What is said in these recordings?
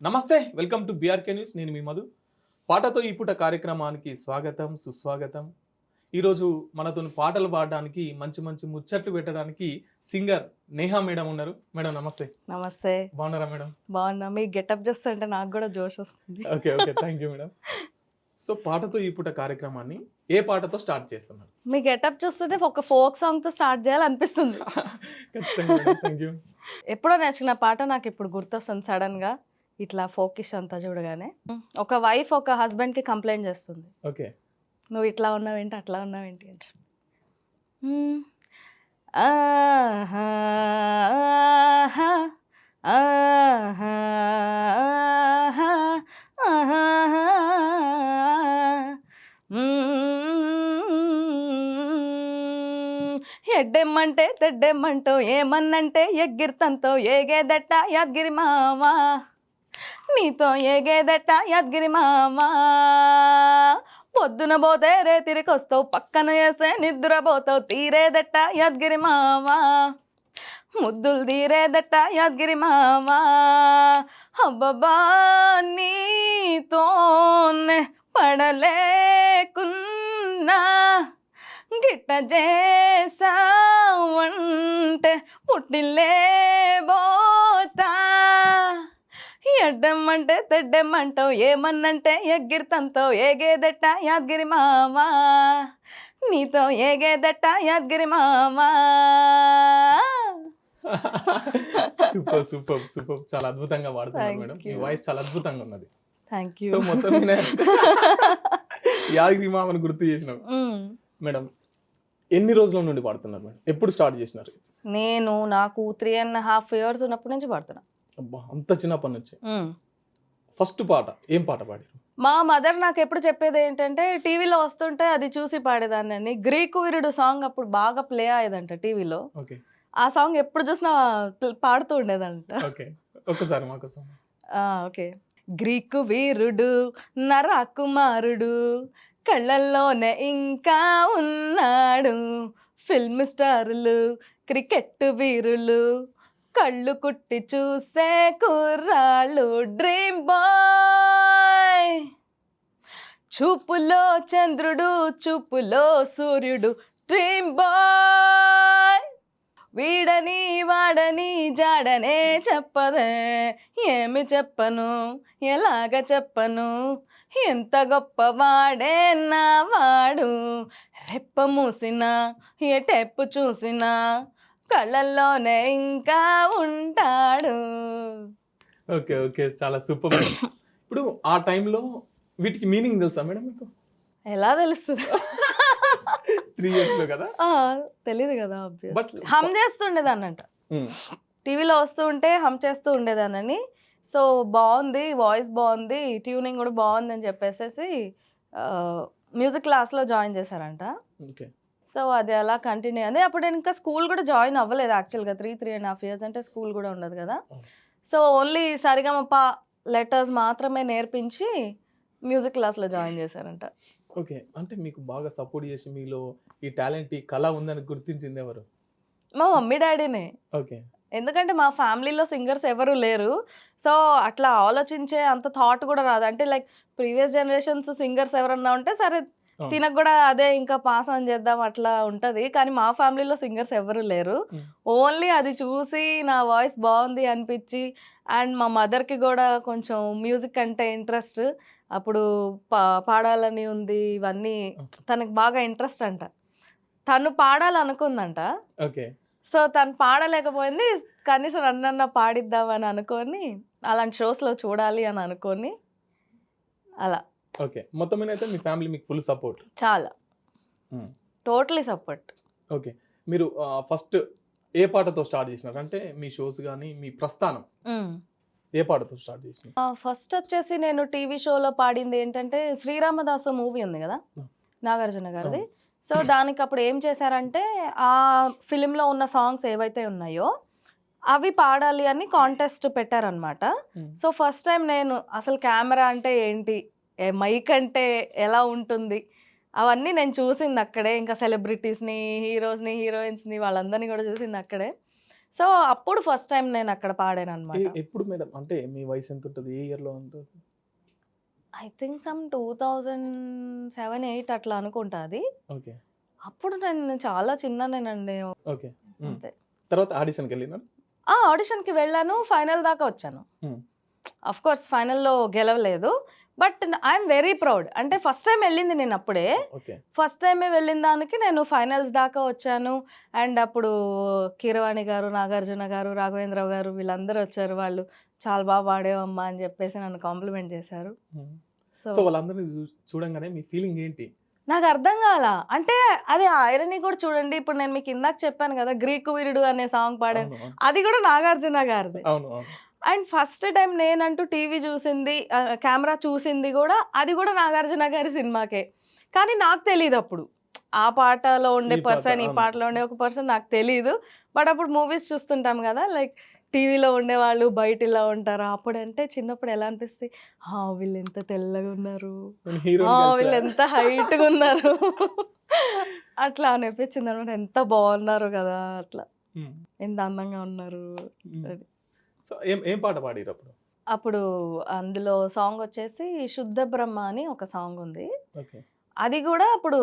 నమస్తే, welcome to BRK news. నేను మీ మధు. పాటతో ఈ పూట కార్యక్రమానికి స్వాగతం, సుస్వాగతం. ఈరోజు మనతో పాటలు పాడడానికి, మంచి మంచి ముచ్చట్లు పెట్టడానికి సింగర్ నేహా మేడం ఉన్నారు. మేడం నమస్తే. నమస్తే. బాగున్నారా మేడం? బాగున్నా. మీ గెటప్ చూస్తుంటే నాకు కూడా జోష్ వస్తుంది. Okay okay, thank you madam. So పాటతో ఈ పూట కార్యక్రమాన్ని ఏ పాటతో స్టార్ట్ చేస్తున్నారు? మీ గెటప్ చూస్తుంటే ఒక ఫోక్ సాంగ్తో స్టార్ట్ చేయాలనిపిస్తుంది. ఖచ్చితంగా మేడం, థ్యాంక్ యూ. ఎప్పుడో నేర్చుకున్న పాట నాకు ఇప్పుడు గుర్తొస్తుంది సడన్గా. ఇట్లా ఫోకిష్ అంతా చూడగానే ఒక వైఫ్ ఒక హస్బెండ్కి కంప్లైంట్ చేస్తుంది, ఓకే. నువ్వు ఇట్లా ఉన్నావేంటి అట్లా ఉన్నావేంటి అని చెప్పి. ఆహా, ఆహా, ఆహా, ఆహా, ఎడ్డెమ్మంటే తెడ్డెమ్మంటో ఏమన్నంటే ఎగ్గిరితంతో ఏగేదట్ట యాద్గిరి మావా, నీతో ఏగేదట్ట యాద్గిరి మావా, పొద్దున పోతే రేతిరికొస్తావు పక్కన వేస్తే నిద్రపోతావు తీరేదట్ట యాద్గిరి మావా, ముద్దులు తీరేదట్ట యాద్గిరి మావా, అబ్బబ్బా నీతోనే పడలేకున్నా గిట్ట చేసావంటే పుట్టిల్లే బోతా, ఎడ్డమ్మంటే తెడ్డమ్మంటావు ఏమన్నంటే ఎగ్గిరితంతో ఏగేదట్ట యాద్గిరి మావా, నీతో ఏగేదట్ట యాద్గిరి మావా. సూపర్ సూపర్ సూపర్, చాలా అద్భుతంగా పాడుతున్నారు Thank madam. Me you. Voice చాలా అద్భుతంగా ఉన్నది. Thank you. సో మొత్తం మీద యాదగిరి మామని గుర్తు చేసినాం మేడం. ఎన్ని రోజుల నుండి పాడుతున్నారు మేడం? ఎప్పుడు స్టార్ట్ చేసినారు? నాకు 3.5 years ఉన్నప్పటి నుంచి పాడుతున్నా. అబ్బా, అంత చిన్నప్పటి నుంచి. ఫస్ట్ పాట ఏం పాట పాడారు? మా మదర్ నాకు ఎప్పుడు చెప్పేది ఏంటంటే టీవీలో వస్తుంటే అది చూసి పాడేదాన్ని అని. గ్రీకు వీరుడు సాంగ్ అప్పుడు బాగా ప్లే అయ్యేదంట టీవీలో. ఓకే ఆ సాంగ్ ఎప్పుడు చూసినా పాడుతూ ఉండేదంట. ఓకే, ఒక్కసారి మాకోసం. ఓకే. గ్రీకు వీరుడు నరాకుమారుడు కళ్ళల్లోనే ఇంకా ఉన్నాడు, ఫిల్మ్ స్టారులు క్రికెట్ వీరులు కళ్ళు కుట్టి చూసే కుర్రాళ్ళు, డ్రీమ్ బాయ్, చూపులో చంద్రుడు చూపులో సూర్యుడు, డ్రీమ్ బాయ్, వీడని వాడని జాడనే చెప్పదే, ఏమి చెప్పను ఎలాగ చెప్పను, ఎంత గొప్పవాడే నా వాడు, రెప్ప మూసినా ఎటెప్పు చూసినా కళ్ళల్లోనే ఇంకా ఉంటాడు. ఓకే ఓకే, చాలా సూపర్ మేడం. ఇప్పుడు ఆ టైంలో వీటికి మీనింగ్ తెలుసా మేడం మీకు? ఎలా తెలుస్తుంది? 3 years లో కదా. తెలీదు కదా. But- హమ్ చేస్తుండేదాన్నంట, టీవీలో వస్తూ ఉంటే హమ్ చేస్తూ ఉండేదానని. సో బాగుంది, వాయిస్ బాగుంది, ట్యూనింగ్ కూడా బాగుంది అని చెప్పేసి మ్యూజిక్ క్లాస్లో జాయిన్ చేశారంట. ఓకే సో అది అలా కంటిన్యూ అయింది. అప్పుడు నేను ఇంకా స్కూల్ కూడా జాయిన్ అవ్వలేదు యాక్చువల్గా. 3.5 years అంటే స్కూల్ కూడా ఉండదు కదా. సో ఓన్లీ సరిగమప లెటర్స్ మాత్రమే నేర్పించి మ్యూజిక్ క్లాస్లో జాయిన్ చేశారంట. ఓకే, అంటే మీకు బాగా సపోర్ట్ చేసి మీలో ఈ టాలెంట్, ఈ కళ ఉందని గుర్తించింది ఎవరు? మా మమ్మీ డాడీనే. ఓకే ఎందుకంటే మా ఫ్యామిలీలో సింగర్స్ ఎవరు లేరు. సో అట్లా ఆలోచించే అంత థాట్ కూడా రాదు. అంటే లైక్ ప్రీవియస్ జనరేషన్స్ సింగర్స్ ఎవరన్నా ఉంటే సరే తినకు కూడా అదే ఇంకా పాస్ ఆన్ చేద్దాం అట్లా ఉంటుంది. కానీ మా ఫ్యామిలీలో సింగర్స్ ఎవరు లేరు. ఓన్లీ అది చూసి నా వాయిస్ బాగుంది అనిపించి, అండ్ మా మదర్కి కూడా కొంచెం మ్యూజిక్ అంటే ఇంట్రెస్ట్. అప్పుడు పాడాలని ఉంది, ఇవన్నీ తనకు బాగా ఇంట్రెస్ట్ అంట. తను పాడాలనుకుందంట. ఓకే సో తను పాడలేకపోయింది. కనీసం నన్నన్నా పాడిద్దామని అనుకొని, అలాంటి షోస్లో చూడాలి అని అనుకొని అలా. ఓకే, మొత్తం మీద అయితే మీ ఫ్యామిలీ మీకు ఫుల్ సపోర్ట్. చాలా టోటలీ సపోర్ట్. ఓకే, మీరు ఫస్ట్ ఏ పాటతో స్టార్ట్ చేసినారు? అంటే మీ షోస్ కానీ మీ ప్రస్థానం ఏ పాటతో స్టార్ట్ చేసినారు? ఫస్ట్ వచ్చేసి నేను టీవీ షోలో పాడింది ఏంటంటే శ్రీరామదాసు మూవీ ఉంది కదా, నాగార్జున గారిది. సో దానికి అప్పుడు ఏం చేశారంటే ఆ ఫిలింలో ఉన్న సాంగ్స్ ఏవైతే ఉన్నాయో అవి పాడాలి అని కాంటెస్ట్ పెట్టారనమాట. సో ఫస్ట్ టైం నేను అసలు కెమెరా అంటే ఏంటి, మైక్ అంటే ఎలా ఉంటుంది, అవన్నీ నేను చూసింది అక్కడే. ఇంకా సెలబ్రిటీస్ని, హీరోస్ని, హీరోయిన్స్ని వాళ్ళందరినీ కూడా చూసింది అక్కడే. సో అప్పుడు ఫస్ట్ టైం నేను అక్కడ పాడాను అనమాట. ఎప్పుడు మేడం? అంటే మీ వయసు ఎంత ఉంటుంది? ఏ ఇయర్‌లో ఉంటుంది? ఐ థింక్ సమ్ 2007, 8 అట్లా అనుకుంటా అది. ఓకే. అప్పుడు నేను చాలా చిన్ననేనండి. ఓకే. హ్మ్. అంతే. తర్వాత ఆడిషన్‌కెళ్ళినారా? ఆడిషన్‌కి వెళ్ళాను. ఫైనల్ దాకా వచ్చాను. హ్మ్. ఆఫ్‌కోర్స్ ఫైనల్‌లో గెలవలేదు. But I'm very proud. అంటే ఫస్ట్ టైమ్ వెళ్ళింది నేను అప్పుడే. ఓకే. ఫస్ట్ టైమే వెళ్ళిన దానికి నేను ఫైనల్స్ దాకా వచ్చాను. అండ్ అప్పుడు కీరవాణి గారు, నాగార్జున గారు, రాఘవేంద్రరావు గారు వీళ్ళందరూ వచ్చారు. వాళ్ళు చాలా బాగా పాడావమ్మా అని చెప్పేసి నన్ను కాంప్లిమెంట్ చేశారు. హ్మ్. సో సో వాళ్ళందరిని చూడంగానే మీ ఫీలింగ్ ఏంటి? నాకు అర్థం కాల. అంటే అది ఐరనీ కూడా చూడండి. ఇప్పుడు నేను మీకు ఇందాక చెప్పాను కదా! 'గ్రీకు వీరుడు' అనే సాంగ్ పాడాను. అవును. అవును. అది కూడా నాగార్జున గారిదే. అవును. అవును. అండ్ ఫస్ట్ టైమ్ నేనంటూ టీవీ చూసింది, కెమెరా చూసింది గూడా అది గూడా నాగార్జున గారి సినిమాకే. కానీ నాకు తెలీదప్పుడు. ఆ పాటలో ఉండే ఈ పాట. పర్సన్, ఈ అవును. పాటలో ఉండే ఒక పర్సన్ నాకు తెలీదు. బట్ అప్పుడు మూవీస్ చూస్తుంటాం గదా! లైక్ టీవీలో ఉండేవాళ్ళు బయట ఇలా ఉంటారు. అప్పుడంటే చిన్నప్పుడు ఎలా అనిపిస్తది? వీళ్ళెంత తెల్లగున్నారు. హీరోని కలిసా? వీళ్ళెంత హైట్‌గున్నారు. అట్లా అనిపించిందనమాట. ఎంత బావున్నారు గదా! అట్లా. హ్మ్. ఎంత అందంగా ఉన్నారు హ్మ్. అది. సో ఏం ఏం పాట పాడిర్రప్పుడు? అప్పుడు అందులో సాంగొచ్చేసి 'శుద్ధ బ్రహ్మ' అని ఒక సాంగుంది. ఓకే. అది గూడా అప్పుడు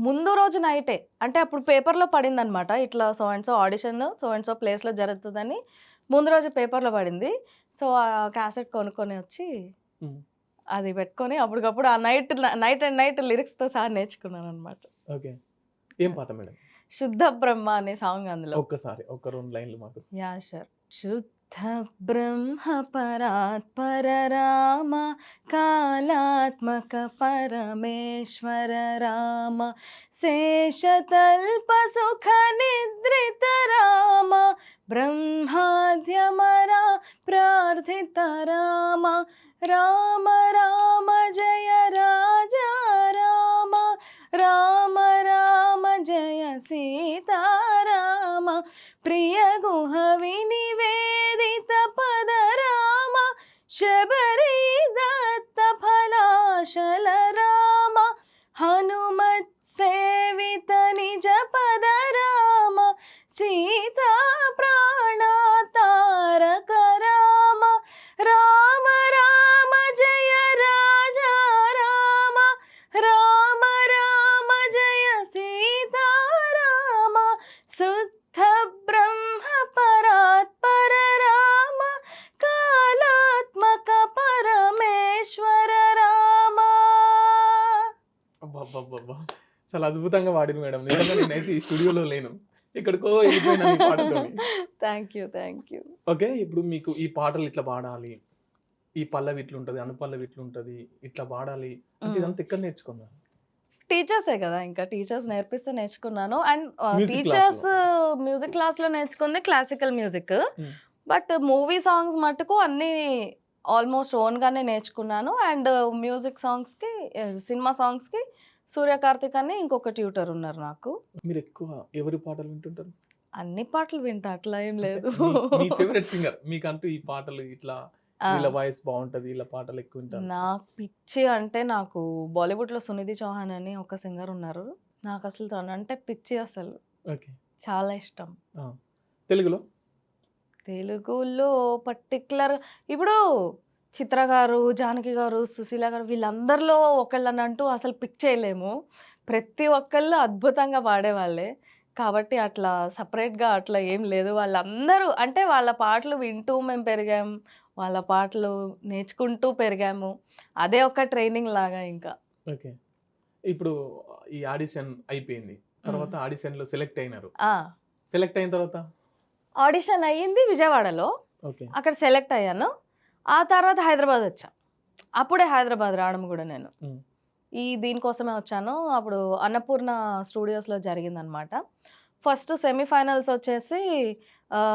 ముందు రోజు నైటే. అంటే అప్పుడు పేపర్‌లో పడిందనమాట. ఇట్లా so and so audition so and so ప్లేస్‌లో జరుగుతదని ముందు రోజు పేపర్‌లో పడింది. సో, ఆ క్యాసెట్ కొనుక్కొని వచ్చి హ్మ్. అది పెట్టుకొని అప్పటికప్పుడు ఆ నైట్ అండ్ నైట్ లిరిక్స్‌తో సహా నేర్చుకున్నాననమాట. ఓకే. ఏం పాట మేడం? 'శుద్ధ బ్రహ్మ' అనే సాంగ్ అందులో. ఒక్కసారి ఒక 2 లైన్‌లు మాకు. యాహ్! షూర్. శుద్ధ బ్రహ్మ పరాత్పర రామ కాళాత్మక పరమేశ్వర రామ శేషతల్ప సుఖ నిద్రిత రామ బ్రహ్మాద్యమరా ప్రార్థిత రామ రామ రామ జయ రాజా రామ రామ రామ జయ సీతారామ ప్రియ గుహ వినివేదిత పద రామ శబరి దత్త ఫలాశల రామ హనుమత్ సేవిత నిజ పద రామ సీతా ప్రాణ తారక రామ రామ రామ జయ రాజా రామ రామ రామ జయ సీతారామ శుద్ధ బ్రహ్మ పరాత్పర రామ కాళాత్మక పరమేశ్వర రామ. అబ్బబ్బబ్బబ్బా! చాలా అద్భుతంగా పాడిర్రు మేడం. నిజంగా నేనైతే ఈ స్టూడియోలో లేను. ఎక్కడికో ఎళ్ళిపోయినా మీ పాటతోని. Thank you. Thank you. Okay. ఇప్పుడు మీకు ఈ పాటలు ఇట్లా పాడాలి. ఈ పల్లవి ఇట్లుంటది. అనుపల్లవి ఇట్లుంటది. ఇట్లా పాడాలి అంటే ఇదంతా ఎక్కడ నేర్చుకున్నారు? టీచర్సే కదా! ఇంకా టీచర్స్ నేర్పిస్తే నేర్చుకున్నాను. అండ్ మ్యూజిక్ టీచర్స్ క్లాస్‌లో. మ్యూజిక్ క్లాస్‌లో నేర్చుకుంది క్లాసికల్ మ్యూజిక్. హ్మ్. బట్ మూవీ సాంగ్స్ మట్టుకు అన్నీ ఆల్మోస్ట్ ఓన్‌గానే నేర్చుకున్నాను. అండ్ మ్యూజిక్ సాంగ్స్‌కి సినిమా సాంగ్స్‌కి సూర్య కార్తిక్ అని ఇంకొక ట్యూటర్ ఉన్నారు నాకు. మీరెక్కువ ఎవరి పాటలు వింటుంటారు? అన్ని పాటలు వింటా అట్లా ఏం అంటే లేదు. మీ మీ ఫేవరెట్ సింగర్ మీకంటూ ఈ పాటలు ఇట్లా ఆ! వీళ్ళ వాయిస్ బావుంటది. వీళ్ళ పాటలు ఎక్కువ వింటాను. నాకు పిచ్చి అంటే నాకు బాలీవుడ్‌లో సునిధి చౌహాన్ అని ఒక సింగర్ ఉన్నారు. నాకసలు తనంటే పిచ్చి అసలు. ఓకే. చాలా ఇష్టం. ఆ! తెలుగులో? తెలుగులో పర్టిక్యులర్ ఇప్పుడు చిత్ర గారు, జానకి గారు, సుశీల గారు వీళ్ళందరిలో ఒకళ్ళనంటూ అసలు పిక్ చేయలేము. ప్రతి ఒక్కళ్ళు అద్భుతంగా పాడేవాళ్ళే. కాబట్టి అట్లా సెపరేట్‌గా అట్లా ఏం లేదు. వాళ్ళందరూ అంటే వాళ్ళ పాటలు వింటూ మేము పెరిగాం. వాళ్ళ పాటలు నేర్చుకుంటూ పెరిగాము. అదే ఒక ట్రైనింగ్ లాగా ఇంకా. ఓకే. ఇప్పుడు ఈ ఆడిషన్ అయిపోయింది. హ్మ్. తర్వాత ఆడిషన్‌లో సెలెక్ట్ అయినారు. ఆ! సెలెక్ట్ అయిన తర్వాత? ఆడిషన్ అయ్యింది విజయవాడలో. ఓకే. అక్కడ సెలెక్ట్ అయ్యాను. ఆ తర్వాత హైదరాబాదొచ్చా. అప్పుడే హైదరాబాద్ రావడం గూడా నేను. హ్మ్. దీనికోసమే వచ్చాను. అప్పుడు అన్నపూర్ణ స్టూడియోస్‌లో జరిగిందనమాట. ఫస్ట్ సెమీఫైనల్స్ వచ్చేసి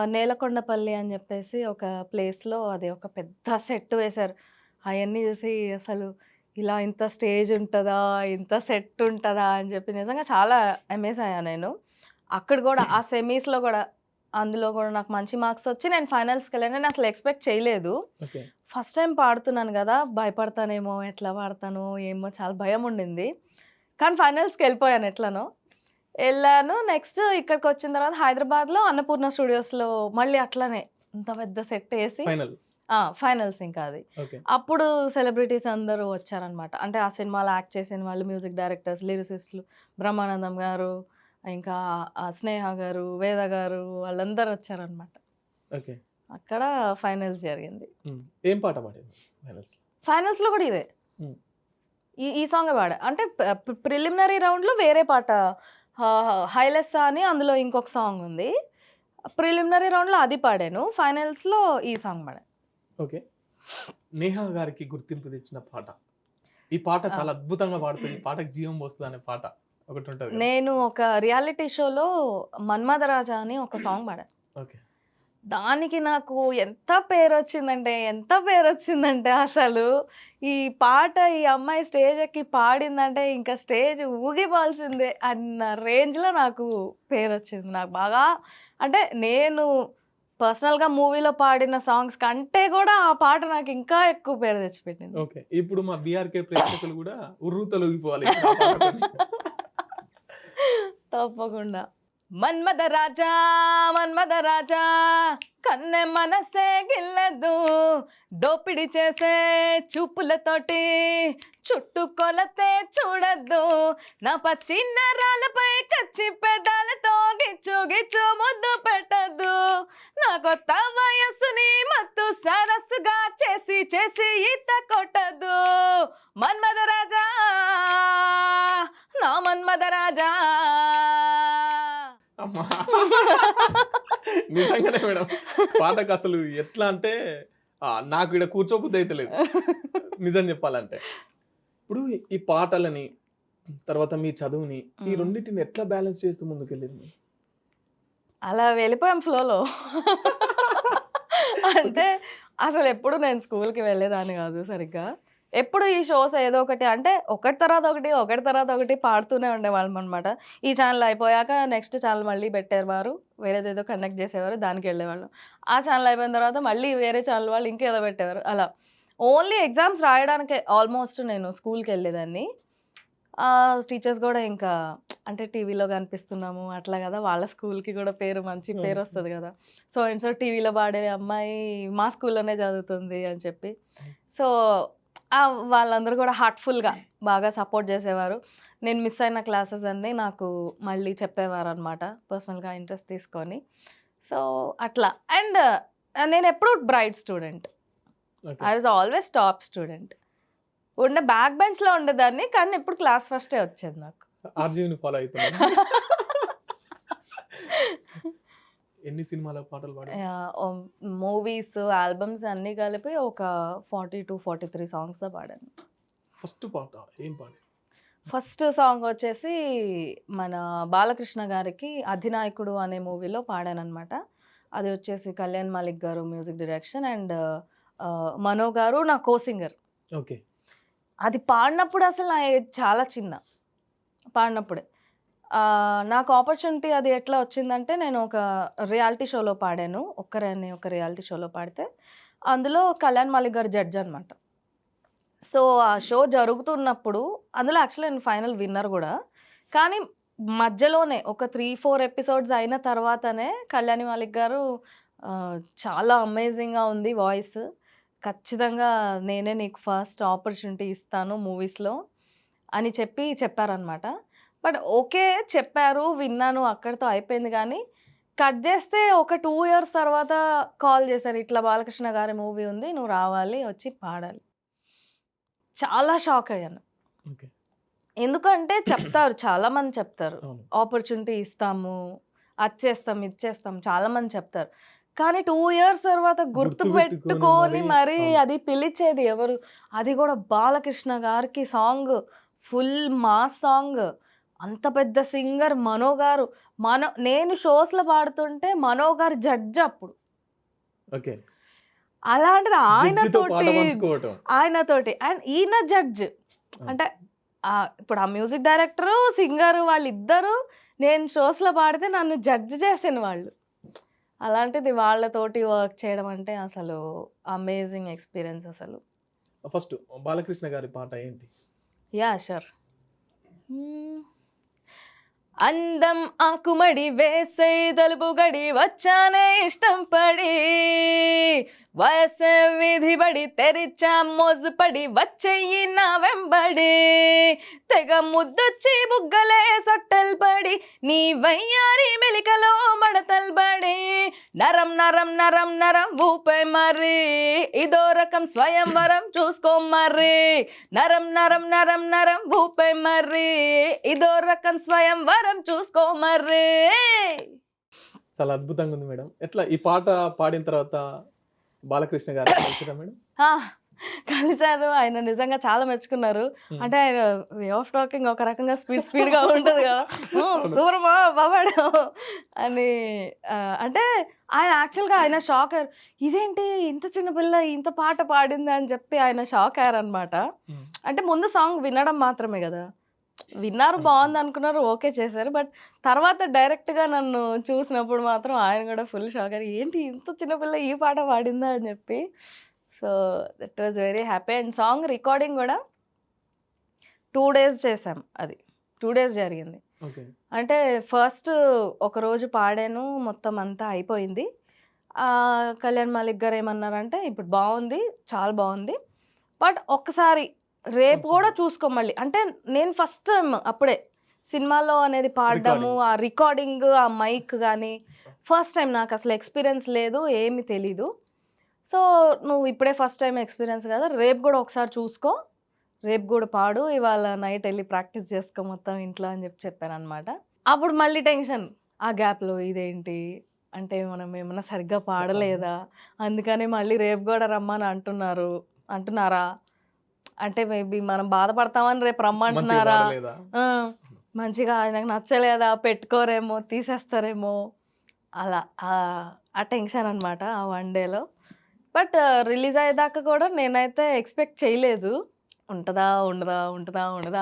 నేలకొండపల్లి అని జెప్పేసి ఒక ప్లేస్‌లో అది ఒక పెద్ద సెట్ వేశారు. అయన్నీ చూసి అసలు ఇలా ఇంత స్టేజ్ ఉంటదా? ఇంత సెట్ ఉంటదా? అని చెప్పి నిజంగా చాలా అమేజ్ అయ్యా నేను. అక్కడ గూడా ఆ సెమీస్‌లో గూడా అందులో గూడా నాకు మంచి మార్క్స్ వచ్చి నేను ఫైనల్స్‌కెళ్ళాను. నేను అసలు ఎక్స్‌పెక్ట్ చేయలేదు. ఓకే. ఫస్ట్ టైమ్ పాడుతున్నాను గదా! భయపడతానేమో, ఎట్లా పాడతానో ఏమో చాలా భయముండింది. కానీ ఫైనల్స్‌కెళ్ళిపోయాను ఎట్లనో. వెళ్ళాను. నెక్స్ట్ ఇక్కడికి వచ్చిన తర్వాత హైదరాబాద్లో అన్నపూర్ణ స్టూడియోస్లో మళ్ళీ అట్లనే ఇంత పెద్ద సెట్ వేసి ఫైనల్. ఫైనల్స్ ఇంకా అది. ఓకే. అప్పుడు సెలబ్రిటీస్ అందరూ వచ్చారనమాట. అంటే ఆ సినిమాలో యాక్ట్ చేసిన వాళ్ళు, మ్యూజిక్ డైరెక్టర్స్, లిరిసిస్టులు, బ్రహ్మానందం గారు, ఇంకా స్నేహ గారు, వేద గారు వాళ్ళందరూ వచ్చారనమాట. ఓకే. అక్కడ ఫైనల్స్ జరిగింది. ఏం పాట పాడారు ఫైనల్స్? ఫైనల్స్‌లో కూడా ఇదే. హ్మ్. ఈ సాంగే పాడా. అంటే ప్రిలిమినరీ రౌండ్‌లో వేరే పాట 'హైలెస్సా' అని అందులో ఇంకొక సాంగ్ ఉంది. ప్రిలిమినరీ రౌండ్‌లో అది పాడాను. ఫైనల్స్‌లో ఈ సాంగ్ పాడాను. ఓకే. నేహా గారికి గుర్తింపు తెచ్చిన పాట. ఈ పాట ఆ! చాలా అద్భుతంగా పాడుతది. ఈ పాటకి జీవం పోస్తది అనే పాట ఒకటుంటది కదా! నేను ఒక రియాలిటీ షోలో 'మన్మథరాజా' అని ఒక సాంగ్ పాడా. ఓకే. దానికి నాకు ఎంత పేరొచ్చిందంటే అసలు ఈ పాట ఈ అమ్మాయి స్టేజ్ ఎక్కి పాడిందంటే ఇంకా స్టేజ్ ఊగిపోవాల్సిందే అన్న రేంజ్‌లో నాకు పేరొచ్చింది. నాకు బాగా అంటే నేను పర్సనల్‌గా మూవీలో పాడిన సాంగ్స్ కంటే కూడా ఆ పాట నాకు ఇంకా ఎక్కువ పేరు తెచ్చిపెట్టింది. ఓకే. ఇప్పుడు మా బీఆర్‌కే ప్రేక్షకులు గూడా ఉర్రూతలూగిపోవాలి ఇప్పుడు ఆ పాటతోని. తప్పకుండా. మన్మథ రాజా మన్మథ రాజా కన్నె మనసే గిల్లదు దోపిడి చేసే చూపులతోటి చుట్టూ కొలతే చూడద్దు నా పచ్చి నరాలపై కచ్చి పెదాలతో గిచ్చు గిచ్చు ముద్దు పెట్టద్దు నా కొత్త వయస్సుని మత్తు సరస్సుగా చేసి చేసి ఈత కొట్టద్దు మన్మథ రాజా నా మన్మథ రాజా అమ్మా! నిజంగానే మేడం. పాటకు అసలు ఎట్లా అంటే నాకు ఈడ కూర్చోబుద్ధి అయితలేదు. నిజం చెప్పాలంటే. ఇప్పుడు ఈ పాటలని, తర్వాత మీ చదువుని, ఈ హ్మ్. రెండిటిని ఎట్లా బ్యాలెన్స్ చేస్తూ ముందుకెళ్ళిర్రు? అలా వెళ్ళిపోయాం ఫ్లోలో. ఓకే. అంటే అసలెప్పుడు నేను స్కూల్‌కి వెళ్ళేదాన్ని గాదు సరిగ్గా. ఎప్పుడు ఈ షోస్ ఏదో ఒకటి అంటే ఒకటి తర్వాత ఒకటి, ఒకటి తర్వాత ఒకటి పాడుతూనే ఉండేవాళ్ళమనమాట. ఈ ఛానెల్ అయిపోయాక నెక్స్ట్ ఛానెల్ మళ్ళీ పెట్టేవారు. వేరేదేదో కండక్ట్ చేసేవారు. దానికెళ్ళేవాళ్ళం. ఆ ఛానెల్ అయిపోయిన తర్వాత మళ్ళీ వేరే ఛానెల్ వాళ్ళు ఇంకేదో పెట్టేవారు. అలా. ఓన్లీ ఎగ్జామ్స్ రాయడానికే ఆల్‌మోస్ట్ నేను స్కూల్‌కెళ్ళేదాన్ని. టీచర్స్ గూడా ఇంకా అంటే టీవీలో కనిపిస్తున్నాము అట్లా గదా! వాళ్ళ స్కూల్‌కి గూడా మంచి అవును. పేరొస్తది గదా! సో అండ్ సో టీవీలో పాడే అమ్మాయి మా స్కూల్‌లోనే చదువుతుంది అని చెప్పి. సో, వాళ్ళందరూ గూడా హార్ట్‌ఫుల్‌గా బాగా సపోర్ట్ జేసేవారు. నేను మిస్ అయిన క్లాసెస్ అన్నీ నాకు మళ్ళీ చెప్పేవారనమాట. పర్సనల్‌గా ఇంట్రెస్ట్ తీసుకొని. సో, అట్లా. అండ్ నేనెప్పుడు bright student. Okay. I was always top student. Back బెంచ్‌లో ఉండేదాన్ని. కానీ ఎప్పుడు క్లాస్ ఫస్టే వచ్చేది నాకు. ఆర్‌జీవిని ఫాలో అయితున్నారా? ఎన్ని సినిమాల పాటలు పాడారు? మూవీస్, ఆల్బమ్స్ అన్నీ కలిపి ఒక 42, 43 సాంగ్స్‌తో పాడాను. ఫస్ట్ పాట ఏం పాడారు? ఫస్ట్ సాంగ్ వచ్చేసి మన బాలకృష్ణ గారికి 'అధినాయకుడు' అనే మూవీలో పాడాననమాట. అది వచ్చేసి కళ్యాణ్ మాలిక్ గారు మ్యూజిక్ డైరెక్షన్ అండ్ మనో గారు నా కో సింగర్. ఓకే. అది పాడినప్పుడు అసలు నా ఏజ్ చాలా చిన్న. పాడినప్పుడే. నాకు ఆపర్చునిటీ అది ఎట్లా వచ్చిందంటే, నేను ఒక రియాలిటీ షోలో పాడాను. 'ఒక్కరే' అనే ఒక రియాలిటీ షోలో పాడితే, అందులో కళ్యాణ్ మాలిక్ గారు జడ్జ్ అనమాట. సో, ఆ షో జరుగుతున్నప్పుడు అందులో యాక్చువల్లీ నేను ఫైనల్ విన్నర్ గూడా. కానీ మధ్యలోనే ఒక 3, 4 ఎపిసోడ్స్ అయిన తర్వాతనే కళ్యాణి మాలిక్ గారు చాలా అమేజింగ్‌గా ఉంది వాయిస్. ఖచ్చితంగా నేనే నీకు ఫస్ట్ ఆపర్చునిటీ ఇస్తాను మూవీస్‌లో అని చెప్పారనమాట. But okay. చెప్పారు, విన్నాను అక్కడితో అయిపోయింది గానీ, కట్ జేస్తే ఒక 2 ఇయర్స్ తర్వాత కాల్ జేశారు. ఇట్లా బాలకృష్ణ గారి మూవీ ఉంది. నువ్వు రావాలి, వచ్చి పాడాలి. చాలా షాక్ అయ్యాను. ఓకే. ఎందుకంటే చెప్తారు, చాలామంది చెప్తారు. అవును. ఆపర్చునిటీ ఇస్తాము, అది చేస్తాం, ఇది చేస్తాం చాలామంది చెప్తారు. కానీ 2 ఇయర్స్ తర్వాత గుర్తుపెట్టుకొని గుర్తుపెట్టుకొని మరి మరి అవును. అది పిలిచేది ఎవరు? అది గూడా బాలకృష్ణ గారికి సాంగ్. Full mass song. అంత పెద్ద సింగర్ మనో గారు. నేను షోస్‌లో పాడుతుంటే మనో గారు జడ్జ్ అప్పుడు. ఓకే. అలాంటిది జడ్జితో పాట పంచుకోవటం. ఆయనతోటి అండ్ ఈయన జడ్జ్. అవును. అంటే ఇప్పుడు ఆ మ్యూజిక్ డైరెక్టరు, సింగరు వాళ్ళిద్దరూ నేను షోస్‌లో పాడితే నన్ను జడ్జ్ చేసిన వాళ్ళు. అలాంటిది వాళ్ళతోటి వర్క్ చేయడం అంటే అసలు అమేజింగ్ ఎక్స్‌పీరియన్స్ అసలు. ఫస్ట్ బాలకృష్ణ గారి పాట ఏంటి? యాహ్! షూర్. హ్మ్. అందం ఆకుమడి వేసే తలుపు గడి వచ్చానే ఇష్టం పడి వయస విధిబడి తెరిచా మోజుపడి వచ్చేయి నా వెంబడి తెగ ముద్దొచ్చి బుగ్గలే సొట్టలు పడి నీ వయ్యారి మెలికలో మడతలు పడి నరం నరం నరం నరం ఊపే మరి ఇదో రకం స్వయంవరం చూసుకో మరి నరం నరం నరం నరం ఊపే మరి ఇదో రకం స్వయంవరం చూసుకో మరి. చాలా అద్భుతంగా ఉంది మేడం. ఎట్లా ఈ పాట పాడిన తర్వాత బాలకృష్ణ గారు కలిసిరా మేడం? ఆ, కలిసారు. ఆయన నిజంగా చాలా మెచ్చుకున్నారు. అంటే ఆయన వే ఆఫ్ టాకింగ్ ఒక రకంగా స్పీడ్గా ఉంటుంది కదా, సూరమా బాబాడు అని. అంటే ఆయన యాక్చువల్గా ఆయన షాక్ అయ్యారు. ఇదేంటి ఇంత చిన్న పిల్ల ఇంత పాట పాడింది అని చెప్పి ఆయన షాక్ అయ్యారు అనమాట. అంటే ముందు సాంగ్ వినడం మాత్రమే కదా, విన్నారు, బాగుంది అనుకున్నారు, ఓకే చేశారు. బట్ తర్వాత డైరెక్ట్గా నన్ను చూసినప్పుడు మాత్రం ఆయన కూడా ఫుల్ షాక్ అయ్యారు. ఏంటి ఇంత చిన్నపిల్ల ఈ పాట పాడిందా అని చెప్పి. So that was very happy. And song recording కూడా 2 days చేసాం. అది 2 days జరిగింది. అంటే ఫస్ట్ ఒకరోజు పాడాను, మొత్తం అంతా అయిపోయింది. కళ్యాణ్ మాలిక్ గారు ఏమన్నారంటే ఇప్పుడు బాగుంది, చాలా బాగుంది, బట్ ఒక్కసారి రేపు కూడా చూసుకో మళ్ళీ. అంటే నేను ఫస్ట్ టైం అప్పుడే సినిమాలో అనేది పాడడము, ఆ రికార్డింగ్, ఆ మైక్ కానీ ఫస్ట్ టైం, నాకు అసలు ఎక్స్పీరియన్స్ లేదు, ఏమి తెలీదు. సో నువ్వు ఇప్పుడే ఫస్ట్ టైం ఎక్స్పీరియన్స్ కదా, రేపు కూడా ఒకసారి చూసుకో, రేపు కూడా పాడు, ఇవాళ నైట్ వెళ్ళి ప్రాక్టీస్ చేసుకో మొత్తం ఇంట్లో అని చెప్పాను అనమాట. అప్పుడు మళ్ళీ టెన్షన్, ఆ గ్యాప్లో ఇదేంటి అంటే మనం ఏమన్నా సరిగ్గా పాడలేదా, అందుకని మళ్ళీ రేపు కూడా రమ్మని అంటున్నారా, అంటే మేబీ మనం బాధపడతామని రేపు రమ్మంటున్నారా, మంచిగా ఆయనకు నచ్చలేదా, పెట్టుకోరేమో, తీసేస్తారేమో, అలా ఆ టెన్షన్ అనమాట ఆ 1 dayలో. బట్ రిలీజ్ అయ్యేదాకా కూడా నేనైతే ఎక్స్పెక్ట్ చేయలేదు, ఉంటుందా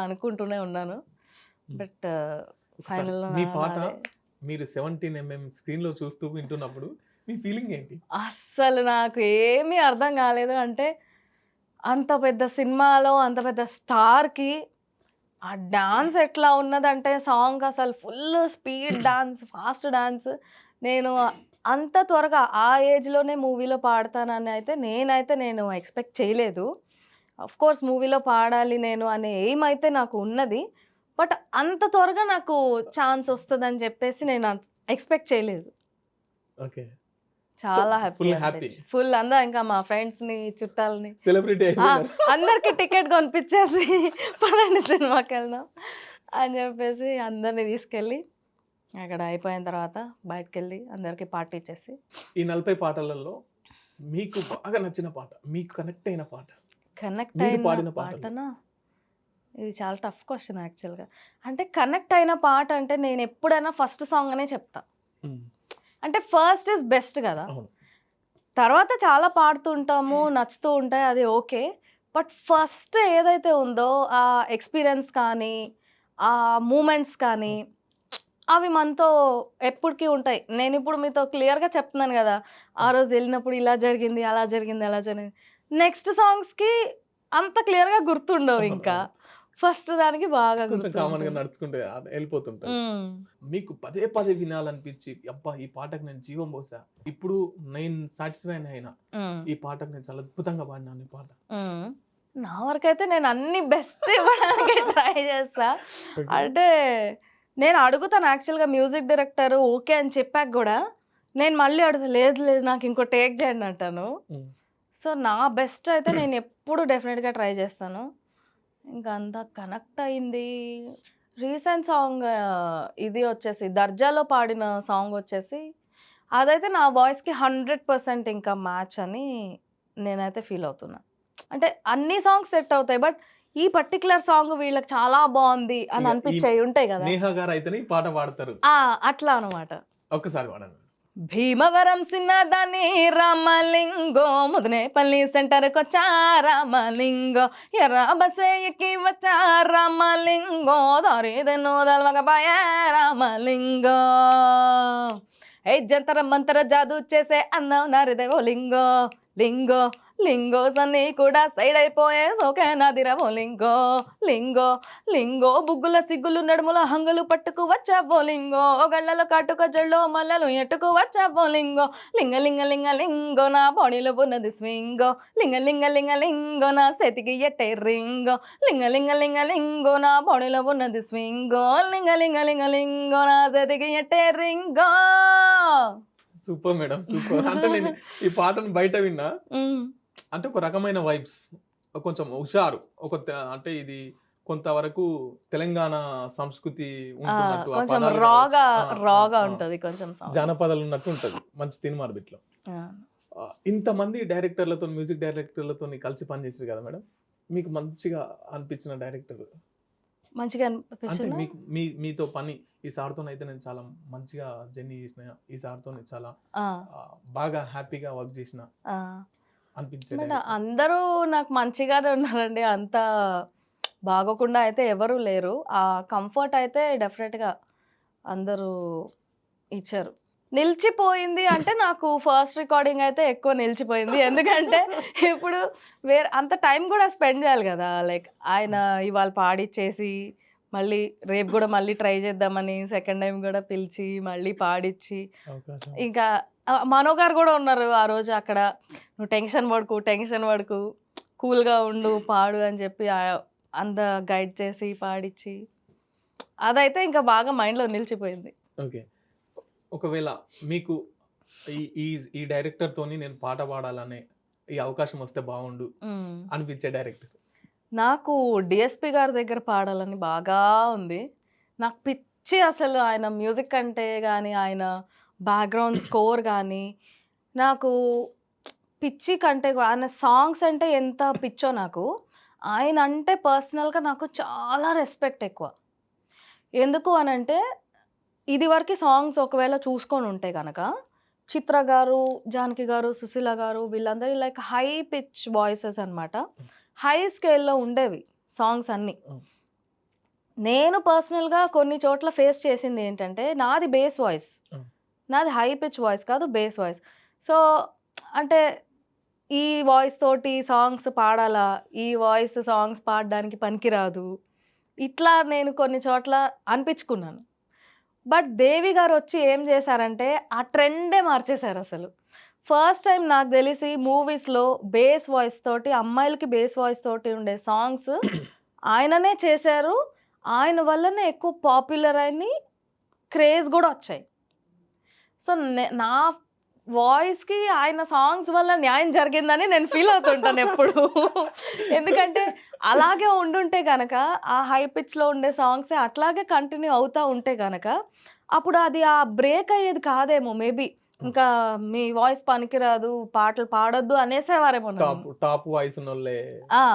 అనుకుంటూనే ఉన్నాను. బట్ ఫైనల్లో మీ పాట మీరు 17mm స్క్రీన్లో చూస్తూ వింటున్నప్పుడు మీ ఫీలింగ్ ఏంటి? అస్సలు నాకు ఏమీ అర్థం కాలేదు. అంటే అంత పెద్ద సినిమాలో అంత పెద్ద స్టార్కి ఆ డాన్స్ ఎట్లా ఉన్నదంటే, సాంగ్ అసలు full speed dance, fast dance. నేను అంత త్వరగా ఆ ఏజ్లోనే మూవీలో పాడతానని నేను ఎక్స్పెక్ట్ చేయలేదు. ఆఫ్ కోర్స్ మూవీలో పాడాలి నేను అనే ఎయిమ్ అయితే నాకు ఉన్నది. బట్ అంత త్వరగా నాకు ఛాన్స్ వస్తుందని చెప్పేసి నేను ఎక్స్పెక్ట్ చేయలేదు. ఓకే, చాలా హ్యాపీ, ఫుల్ అందా ఇంకా మా ఫ్రెండ్స్ని, చుట్టాలని, సెలబ్రిటీ అందరికి టికెట్ కొనిపించేసి పదండి సినిమాకి వెళ్దాం అని చెప్పేసి అందరిని తీసుకెళ్ళి అక్కడ అయిపోయిన తర్వాత బయటకు వెళ్ళి అందరికి పార్టీ ఇచ్చేసి. ఈ 40 పాటలలో మీకు బాగా నచ్చిన పాట, మీకు కనెక్ట్ అయిన పాట, పాటనా, ఇది చాలా టఫ్ క్వశ్చన్ యాక్చువల్గా. అంటే కనెక్ట్ అయిన పాట అంటే నేను ఎప్పుడైనా ఫస్ట్ సాంగ్ అనే చెప్తా. అంటే ఫస్ట్ ఇస్ బెస్ట్ కదా, తర్వాత చాలా పాడుతుంటాము, నచ్చుతూ ఉంటాయి, అది ఓకే. బట్ ఫస్ట్ ఏదైతే ఉందో ఆ ఎక్స్పీరియన్స్ కానీ, ఆ మూమెంట్స్ కానీ, అవి మనతో ఎప్పటికీ ఉంటాయి. నేను ఇప్పుడు మీతో క్లియర్గా చెప్తున్నాను కదా, ఆ రోజు వెళ్ళినప్పుడు ఇలా జరిగింది, అలా జరిగింది, అలా జరిగింది. నెక్స్ట్ సాంగ్స్కి అంత క్లియర్గా గుర్తుండవు, ఇంకా ఫస్ట్ దానికి బాగా కామన్ గా నడుచుకుంటే వెళ్ళిపోతుంటారు. మీకు పదే పదే వినాలనిపించి అబ్బా ఈ పాటకు నేను జీవం పోసా, ఇప్పుడు నేను సాటిస్ఫైడ్ అయినా, ఈ పాటకు నేను చాలా అద్భుతంగా పాడినాను ఈ పాట. నా వరకైతే నేను అన్ని బెస్ట్ ఇవ్వడానికి ట్రై చేస్తా. అంటే నేను అడుగుతాను యాక్చువల్గా మ్యూజిక్ డైరెక్టర్ ఓకే అని చెప్పాక కూడా నేను మళ్ళీ అడుగుతా, లేదు నాకు ఇంకో టేక్ చేయండి అంటాను. సో నా బెస్ట్ అయితే నేను ఎప్పుడు డెఫినెట్గా ట్రై చేస్తాను. ఇంకా అంతా కనెక్ట్ అయింది రీసెంట్ సాంగ్ ఇది వచ్చేసి దర్జాలో పాడిన సాంగ్ వచ్చేసి, అదైతే నా వాయిస్కి 100% ఇంకా మ్యాచ్ అని నేనైతే ఫీల్ అవుతున్నా. అంటే అన్ని సాంగ్స్ సెట్ అవుతాయి, బట్ ఈ పర్టికులర్ సాంగ్ వీళ్ళకి చాలా బాగుంది అని అనిపించేవి ఉంటాయి కదా, నేహా గారు అయితే ఈ పాట పాడతారు అట్లా అనమాట. ఒక్కసారి పాడండి. భీమవరం సిన్నదాని రామలింగో, ముదనేపల్లి సెంటర్కి వచ్చా రామలింగో, ఎర్ర బస్సే ఎక్కి వచ్చా రామలింగో, దారిదెన్నో దల్వకపాయే రామలింగో, ఏ జంతర మంతర జాదు చేసే అన్నం నారిదే ఓ లింగో, లింగో లింగోస్ అన్నీ కూడా సైడ్ అయిపోయే సోకే నాదిరవో లింగో లింగో లింగో బుగ్గుల సిగ్గులు నడుముల హంగులు పట్టుకు వచ్చావో లింగో గళ్ళలో కాటుక జల్లో మల్లలు ఎట్టుకు వచ్చావో లింగో లింగ లింగ లింగ లింగో నా బాడీలో ఉన్నది స్వింగో లింగ లింగ లింగ లింగో నా చేతికి ఎట్టే రింగో లింగ లింగ లింగ లింగో నా బాడీలో ఉన్నది స్వింగో లింగ లింగ లింగ లింగో నా చేతికి ఎట్టే రింగో. Super madam, super. అంటే నేను ఈ పాటను బయట విన్నా, ఉమ్. అంటే ఒక రకమైన వైబ్స్, కొంచెం హుషారు, అంటే ఇది కొంతవరకు తెలంగాణ సంస్కృతి ఉంటున్నట్టు, ఆ కొంచెం పదాలు రాగా కావచ్చు, రాగా ఉంటది కొంచెం sound. జానపదాలు ఉన్నట్టు ఉంటది, మంచి తినుమారు బిట్లో. ఆ. ఇంతమంది డైరెక్టర్లతో, మ్యూజిక్ డైరెక్టర్లతో కలిసి పనిచేసారు కదా మేడం, మీకు మంచిగా అనిపించిన డైరెక్టర్ మంచిగా అంటే అనిపించిందా? మీకు మీతో పని ఈ సార్తో అయితే నేను చాలా మంచిగా జర్నీ చేసిన, ఈ సార్తో చాలా ఆ, బాగా హ్యాపీగా వర్క్ చేసిన ఆ. అనిపించే But డైరెక్టర్? అందరూ నాకు మంచిగానే ఉన్నారండి, అంత బాగోకుండా అయితే ఎవరు లేరు. ఆ కంఫర్ట్ అయితే డెఫినెట్గా అందరూ ఇచ్చారు. నిలిచిపోయింది అంటే నాకు ఫస్ట్ రికార్డింగ్ అయితే ఎక్కువ నిలిచిపోయింది. ఎందుకంటే ఇప్పుడు వేరే అంత టైం కూడా స్పెండ్ చేయాలి కదా, లైక్ ఆయన ఇవాళ పాడిచ్చేసి మళ్ళీ రేపు కూడా మళ్ళీ ట్రై చేద్దామని సెకండ్ టైం కూడా పిలిచి మళ్ళీ పాడిచ్చి, అవకాశం. ఇంకా మనో గారు కూడా ఉన్నారు ఆ రోజు అక్కడ. నువ్వు టెన్షన్ పడకు కూల్గా ఉండు పాడు అని చెప్పి అంత గైడ్ చేసి పాడిచ్చి, అదైతే ఇంకా బాగా మైండ్లో నిలిచిపోయింది. ఓకే, ఒకవేళ మీకు ఈ ఈ ఈ డైరెక్టర్ తోని నేను పాట పాడాలనే ఈ అవకాశం వస్తే బాగుండు మ్మ్. అనిపించే డైరెక్టర్? నాకు డిఎస్పి గారి దగ్గర పాడాలని బాగా ఉంది. నాకు పిచ్చి అసలు ఆయన మ్యూజిక్ అంటే కానీ, ఆయన బ్యాక్గ్రౌండ్ స్కోర్ కానీ నాకు పిచ్చి కంటే ఆయన సాంగ్స్ అంటే ఎంత పిచ్చో నాకు, ఆయన అంటే పర్సనల్గా నాకు చాలా రెస్పెక్ట్ ఎక్కువ. ఎందుకు అనంటే ఇదివరకు సాంగ్స్ ఒకవేళ చూసుకొని ఉంటే గనక చిత్ర గారు, జానకి గారు, సుశీల గారు వీళ్ళందరూ లైక్ హై పిచ్ వాయిసెస్ అన్నమాట. హై స్కేల్‌లో ఉండేవి సాంగ్స్ అన్నీ. నేను పర్సనల్‌గా కొన్ని చోట్ల ఫేస్ చేసింది ఏంటంటే, నాది బేస్ వాయిస్. నాది హై పిచ్ వాయిస్ కాదు, బేస్ వాయిస్. సో, అంటే ఈ వాయిస్ తోటి సాంగ్స్ పాడాలా? ఈ వాయిస్ సాంగ్స్ పాడడానికి పనికిరాదు. ఇట్లా నేను కొన్ని చోట్ల అనిపించుకున్నాను. బట్ దేవి గారొచ్చి ఏం చేశారంటే, ఆ ట్రెండే మార్చేశారసలు. ఫస్ట్ టైమ్ నాకు తెలిసి మూవీస్‌లో బేస్ వాయిస్ తోటి, అమ్మాయిలకి బేస్ వాయిస్ తోటి ఉండే సాంగ్స్ ఆయననే చేశారు. ఆయన వల్లనే ఎక్కువ పాపులర్ అయినయి, క్రేజ్ గూడా వచ్చాయి. సో, నా వాయిస్‌కి ఆయన సాంగ్స్ వల్ల న్యాయం జరిగిందని నేను ఫీల్ అవుతుంటాను ఎప్పుడు. ఎందుకంటే అలాగే ఉండుంటే గనక, ఆ హై పిచ్‌లో ఉండే సాంగ్సే అట్లాగే కంటిన్యూ అవుతా ఉంటే గనక, అప్పుడు అది ఆ బ్రేక్ అయ్యేది కాదేమో మేబీ. ఇంకా మీ వాయిస్ పనికిరాదు, పాటలు పాడొద్దు అనేసేవారేమో నన్ను. టాప్ వాయిస్ ఉన్నోళ్ళే. ఆ!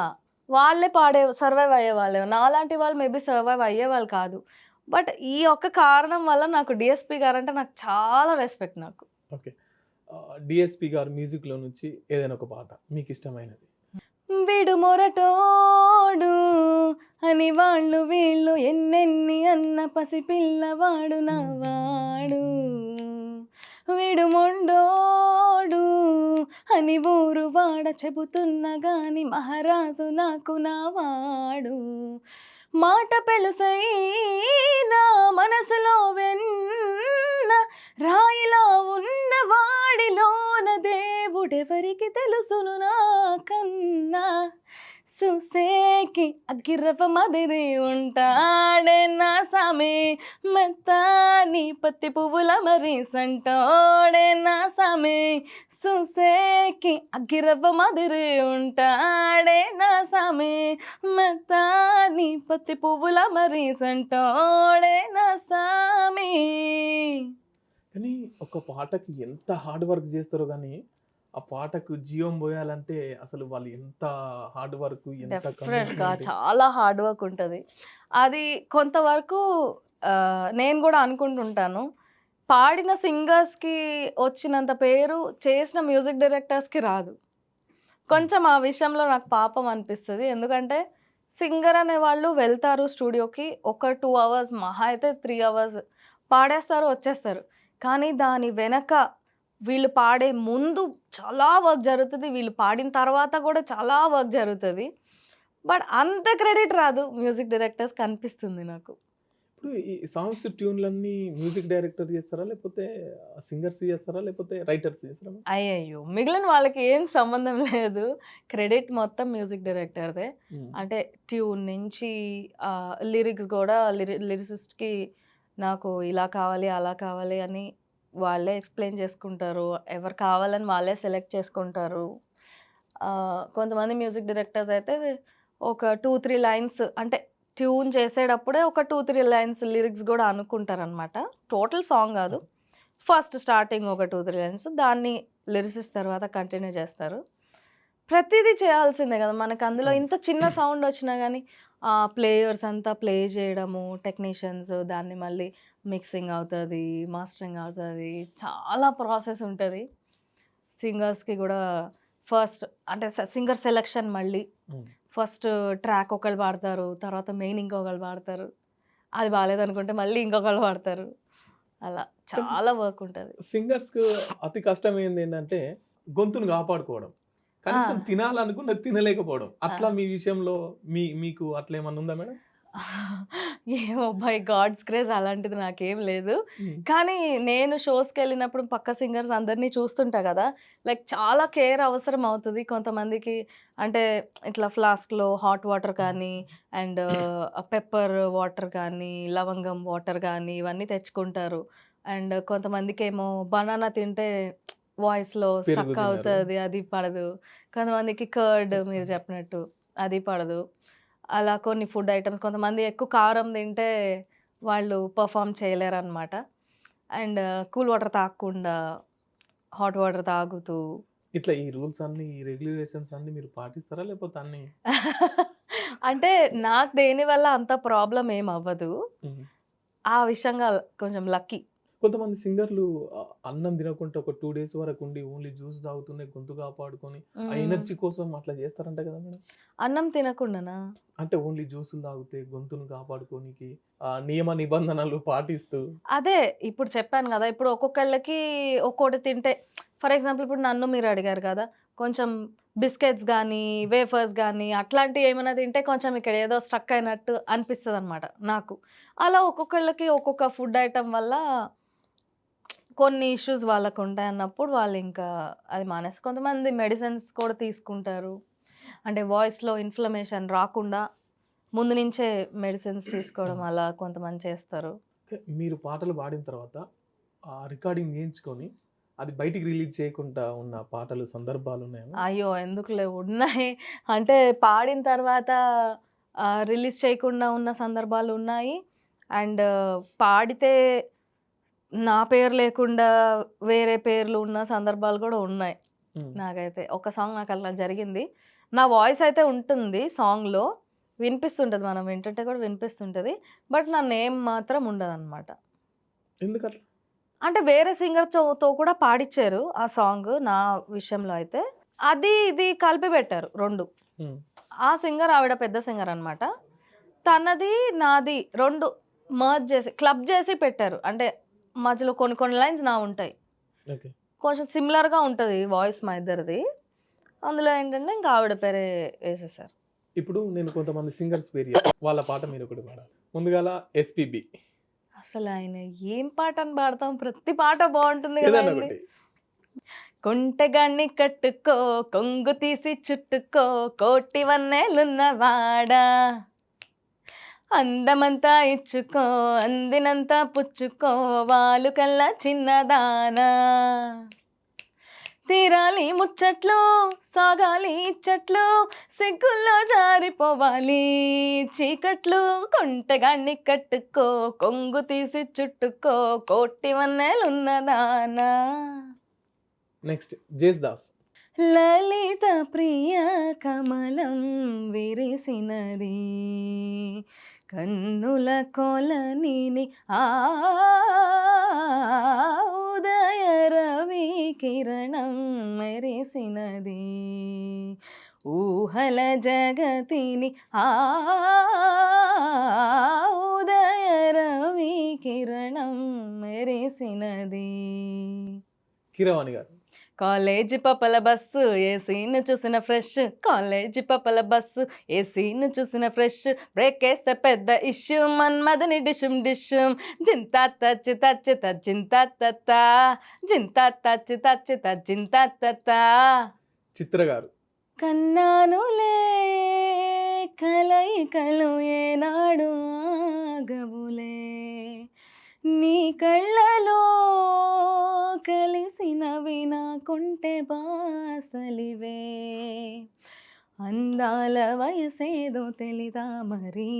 వాళ్ళే సర్వైవ్ అయ్యేవాళ్ళేమో. నాలాంటి వాళ్ళు మేబీ సర్వైవ్ అయ్యేవాళ్ళు కాదు. బట్ ఈ ఒక్క కారణం వల్ల నాకు డీఎస్‌పీ గారంటే నాకు చాలా రెస్పెక్ట్ నాకు. ఓకే, డిఎస్పి గారు మ్యూజిక్లో నుంచి ఏదైనా ఒక పాట మీకు ఇష్టమైనది? వీడు మొరటోడు అని వాళ్ళు వీళ్ళు ఎన్నెన్ని అన్న పసిపిల్లవాడు నవ్వాడు, వీడు మొండోడు అని ఊరు వాడ చెబుతున్నా గాని మహారాజు నాకు నావాడు, మాట పెలుసైనా మనసులో వెన్న రాయిలా ఉన్న వాడిలోన దేవుడెవరికి తెలుసును నాకన్నా, చూసేకి అగ్గిరప మదిరి ఉంటాడే నా సామి, మెత్తాని పత్తి పువ్వుల మరి సంటోడే నా సామి, చూసేకి అగ్గిరప మదిరి ఉంటాడే నా సామి, మెత్తాని పత్తి పువ్వుల మరి సంటోడే నా సామి. కానీ ఒక పాటకి ఎంత హార్డ్ వర్క్ చేస్తారో కానీ, ఆ పాటకు జీవం పోయాలంటే అసలు వాళ్ళు ఎంత హార్డ్ వర్క్, ఎంత డెఫినెట్‌గా కమిట్మెంట్. చాలా హార్డ్ వర్క్ ఉంటది. అది కొంతవరకు నేను గూడా అనుకుంటుంటాను. పాడిన సింగర్స్‌కి వచ్చినంత పేరు చేసిన మ్యూజిక్ డైరెక్టర్స్‌కి రాదు. కొంచెం ఆ విషయంలో నాకు పాపం అనిపిస్తది. ఎందుకంటే సింగర్ అనేవాళ్ళు వెళ్తారు స్టూడియోకి. ఒక 2 అవర్స్ మహా అయితే 3 అవర్స్ పాడేస్తారు, వచ్చేస్తారు. కానీ దాని వెనక వీళ్ళు పాడే ముందు చాలా వర్క్ జరుగుతది. వీళ్ళు పాడిన తర్వాత గూడా చాలా వర్క్ జరుగుతది. బట్ అంత క్రెడిట్ రాదు మ్యూజిక్ డైరెక్టర్స్‌కి అనిపిస్తుంది నాకు. ఇప్పుడు ఈ సాంగ్స్ ట్యూన్‌లన్నీ మ్యూజిక్ డైరెక్టర్ చేస్తారా? లేకపోతే సింగర్స్ చేస్తారా? లేకపోతే రైటర్స్ చేస్తారా? అయ్యయ్యో! మిగిలిన వాళ్ళకి ఏం సంబంధం లేదు. క్రెడిట్ మొత్తం మ్యూజిక్ డైరెక్టర్‌దే. హ్మ్. అంటే ట్యూన్ నుంచి లిరిక్స్ గూడా లిరిసిస్ట్‌కి నాకు ఇలా కావాలి, అలా కావాలి అని వాళ్ళే ఎక్స్‌ప్లెయిన్ చేసుకుంటారు. ఎవరు కావాలని వాళ్ళే సెలెక్ట్ చేసుకుంటారు. కొంతమంది మ్యూజిక్ డైరెక్టర్స్ అయితే ఒక 2, 3 లైన్స్ అంటే ట్యూన్ చేసేటప్పుడే ఒక 2, 3 లైన్స్ లిరిక్స్ గూడా అనుకుంటారనమాట. టోటల్ సాంగ్ గాదు. ఫస్ట్ స్టార్టింగ్ ఒక 2, 3 లైన్స్ దాన్ని లిరిసిస్ట్ తర్వాత కంటిన్యూ చేస్తారు. ప్రతీదీ చేయాల్సిందే గదా! మనకు అందులో అవును. ఇంత చిన్న సౌండ్ వచ్చినా గానీ ప్లేయర్స్ అంతా ప్లే చేయడము, టెక్నీషియన్స్ దాన్ని మళ్ళీ మిక్సింగ్ అవుతది, మాస్టరింగ్ అవుతది. చాలా ప్రాసెస్ ఉంటది. సింగర్స్‌కి గూడా ఫస్ట్ అంటే సింగర్ సెలక్షన్ మళ్ళీ. హ్మ్. ఫస్ట్ ట్రాక్ ఒకళ్ళు పాడతారు. తర్వాత మెయిన్ ఇంకొకళ్ళు పాడతారు. అది బాలేదనుకుంటే మళ్ళీ ఇంకొకళ్ళు పాడతారు. అలా కానీ చాలా వర్క్ ఉంటది. సింగర్స్‌కు అతి కష్టమైందేంటంటే గొంతును కాపాడుకోవడం. ఆ! కనీసం తినాలనుకున్నది తినలేకపోవడం. ఆ! అట్లా మీ విషయంలో మీకు అట్లేమన్నా ఉందా మేడం? ఏమో బై గాడ్స్ గ్రేస్ అలాంటిది నాకేం లేదు. హ్మ్. కానీ నేను షోస్‌కెళ్ళినప్పుడు పక్క సింగర్స్ అందరిని చూస్తుంటా గదా! లైక్ చాలా కేర్ అవసరం అవుతది. కొంతమందికి అంటే ఇట్లా ఫ్లాస్క్‌లో హాట్ వాటర్ కానీ అండ్ పెప్పర్ వాటర్ కానీ, లవంగం వాటర్ గానీ ఇవన్నీ తెచ్చుకుంటారు. అండ్ కొంతమందికేమో బనానా తింటే వాయిస్‌లో పెరుగు స్ట్రక్ తినరు. అవుతది. అది పడదు. కొంతమందికి కర్డ్ మీరు చెప్పినట్టు అది పడదు. అలా కొన్ని ఫుడ్ ఐటెమ్స్ కొంతమంది ఎక్కువ కారం తింటే వాళ్ళు పెర్ఫార్మ్ చేయలేరనమాట. అండ్ కూల్ వాటర్ తాగకుండా హాట్ వాటర్ తాగుతూ ఇట్లా ఈ రూల్స్ అన్నీ, ఈ రెగ్యులేషన్స్ అన్నీ మీరు పాటిస్తారా? లేకపోతే అన్నీ అంటే నాకు దేనివల్ల అంత ప్రాబ్లమ్ ఏమి అవ్వదు. హ్మ్. ఆ విషయంగా కొంచెం లక్కీ. కొంతమంది సింగర్‌లు అన్నం తినకుంట ఒక 2 డేస్ వరకుండి ఓన్లీ జ్యూస్ తాగుతూనే గొంతు కాపాడుకొని, ఆ హ్మ్. ఎనర్జీ కోసం అట్లా చేస్తారంట కదా మేడం? అన్నం తినకుండానా? అంటే ఓన్లీ జ్యూసులు తాగితే గొంతును కాపాడుకోనికి నియమ నిబంధనలు పాటిస్తూ అదే ఇప్పుడు చెప్పాను గదా! ఇప్పుడు ఒక్కొక్కళ్ళకి ఒక్కోటి తింటే ఫర్ ఎగ్జాంపుల్ ఇప్పుడు నన్ను మీరు అడిగారు కదా! కొంచెం బిస్కెట్స్ గానీ, వేఫర్స్ గానీ అట్లాంటివి ఏమైనా తింటే కొంచెం ఇక్కడ ఏదో స్ట్రక్ అయినట్టు అనిపిస్తదనమాట నాకు. అలా ఒక్కొక్కళ్ళకి ఒక్కొక్క ఫుడ్ ఐటెమ్ వల్ల కొన్ని ఇష్యూస్ వాళ్ళకుంటాయన్నప్పుడు వాళ్ళింకా అది మానేసి కొంతమంది మెడిసిన్స్ కూడా తీసుకుంటారు. అంటే వాయిస్‌లో ఇన్‌ఫ్లమేషన్ రాకుండా ముందు నుంచే మెడిసిన్స్ తీసుకోవడం అలా కొంతమంది చేస్తారు. మీరు పాటలు పాడిన తర్వాత రికార్డింగ్ చేయించుకొని, అది బయటికి రిలీజ్ చేయకుండా ఉన్న పాటలు సందర్భాలున్నాయా మేడం? అయ్యో! ఎందుకులే ఉన్నాయి. అంటే పాడిన తర్వాత రిలీజ్ చేయకుండా ఉన్న సందర్భాలున్నాయి. అండ్ పాడితే నా పేరు లేకుండా వేరే పేర్లు ఉన్న సందర్భాలు గూడా ఉన్నాయి. హ్మ్. నాకైతే. ఒక సాంగ్ నాకలా జరిగింది. నా వాయిస్ అయితే ఉంటుంది సాంగ్‌లో. వినిపిస్తుంటది. మనం వింటుంటే కూడా వినిపిస్తుంటది. బట్ నా నేమ్ మాత్రం ఉండదనమాట. ఎందుకట్లా? అంటే వేరే సింగర్‌తో కూడా పాడిచ్చారు ఆ సాంగ్ నా విషయంలో అయితే. అది, ఇది కలిపి పెట్టారు 2. హ్మ్. ఆ సింగర్ ఆవిడ పెద్ద సింగర్ అన్నమాట. తనది, నాది 2 మెర్జ్ చేసి, క్లబ్ చేసి పెట్టారు. అంటే మధ్యలో కొన్ని, కొన్ని లైన్స్ నావుంటాయి. ఓకే. కొంచెం సిమిలర్‌గా ఉంటది వాయిస్ మా ఇద్దరిది. అందులో ఏంటంటే ఇంకా ఆవిడ పేరే ఏసేసారు. ఇప్పుడు నేను కొంతమంది సింగర్స్ పేరు చెప్తా. వాళ్ళ పాట మీరొకటి పాడాలి. ముందుగాల ఎస్‌పీబీ అసలాయన ఏం పాటని పాడతాం, ప్రతి పాట బావుంటుంది ఏదన్నా గదండీ! ఒకటి. కొంటెగాన్ని కట్టుకో, కొంగు తీసి చుట్టుకో, కోటి వన్నెలున్నవాడా, అందమంతా ఇచ్చుకో, అందినంతా పుచ్చుకో, వాలు కల్లా చిన్నదానా. తీరాలి ముచ్చట్లు, సాగాలి ఇచ్చట్లు, సిగ్గుల్లో జారిపోవాలి చీకట్లు. కొంటెగాన్ని కట్టుకో, కొంగు తీసి చుట్టుకో, కోటి వన్నెలున్నదానా. నెక్స్ట్ 'జేస్‌దాస్'. లలిత ప్రియ కమలం విరిసినది, కన్నుల కొలనిని ఆ ఉదయ రవి కిరణం మెరిసినది, ఊహల జగతిని ఆ ఉదయ రవి కిరణం మెరిసినది. కీరవాణి గారు. కాలేజీ పప్పల బస్సు ఏ సీన్ చూసిన ఫ్రెష్, కాలేజీ పప్పల బస్సు ఏ సీన్ చూసిన ఫ్రెష్, బ్రేక్ వేస్తే పెద్ద ఇష్యూ మన్మదని డిషుమ్ డిషుమ్, జింతా తచ్చి తచ్చి తచ్చింతా తత్త, జింతా తచ్చి తచ్చి తచ్చింతా తత్త. చిత్ర గారు. కన్నానులే కలయికలు ఏనాడు ఆగవులే, నీ కళ్ళలో కలిసినవి నాకుంటే బాసలివే, అందాల వయసేదో తెలీదా మరి,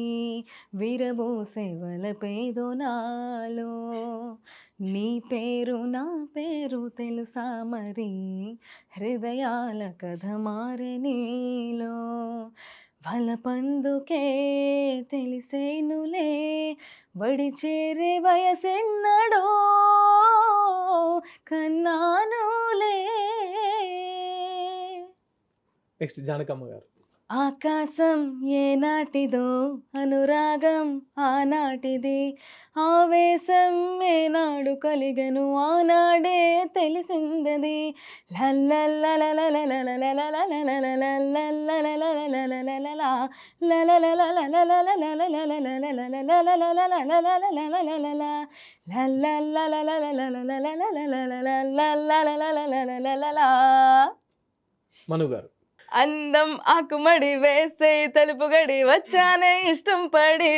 విరబోసే వలపేదో నాలో, నీ పేరు నా పేరు తెలుసా మరి, హృదయాల కథ మారే నీలో, వలపందుకే తెలిసేనులే, బడి చేరే వయసెన్నడో కన్నానులే. నెక్స్ట్ జానకమ్మ గారు. ఆకాశం ఏనాటిదో అనురాగం ఆనాటిది, ఆవేశం ఏనాడు కలిగను ఆనాడే తెలిసిందది, మను గారు. అందం ఆకుమడి వేసే తలుపు గడి వచ్చానే ఇష్టం పడి,